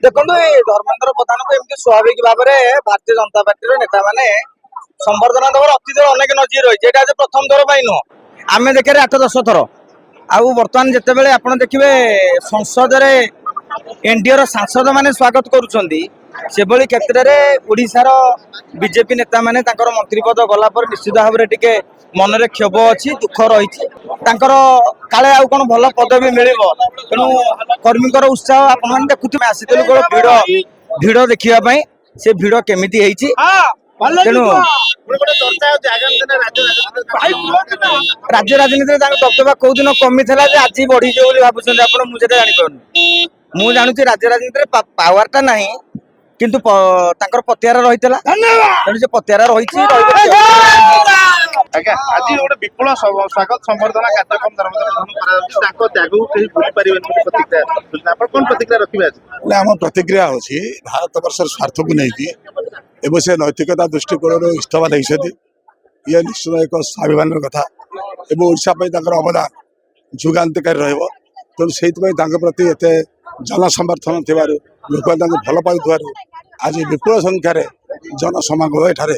देखो ये धर्मेंद्र प्रधान को एमती स्वाभाविक भाव में भारतीय जनता पार्टी नेता मैंने संबर्धना देवर अतीत अनेक नजर रही है। प्रथम थर पर नुह आम देखे 8-10 थर आउ बर्तमान जितेबाला आप देखिए संसद में एनडीए सांसद मैंने स्वागत करुँच से क्षेत्र में ओडिशार बीजेपी नेता मैंने मंत्री पद गला पर निश्चित भाव में टिके मन में क्षोभ अच्छी दुख रही काले आउ कौन भल पदवी मिल तेणु कर्मी उत्साह आप देखुए आसी भिड़ भिड़ देखा से भिड़ केमी तेणु राज्य राजनीति दबदबा कौ दिन कमी था आज बढ़ी भावुँ आप मुझे जापार मु जानूँ राज्य राजनीति पावर ना किंतु पतियार रही तेणु से पतियार रही आज्ञा आज गोटे विपुल स्वागत संबर्धना कार्यक्रम धर्मेंद्र त्याग भूली पारे प्रतिक्रिया कौन प्रतिक्रिया रखिए आज आम प्रतिक्रिया हूँ भारत वर्ष स्वार्थ को लेकिन से नैतिकता दृष्टिकोण इस्तीफा देते ये निश्चित एक स्वाभिमान कथा ओडापी अवदान जुगांतकारी रेणु से प्रति एत जनसमर्थन थी लोक भल पाई आज विपुल संख्यार जनसमागम एठार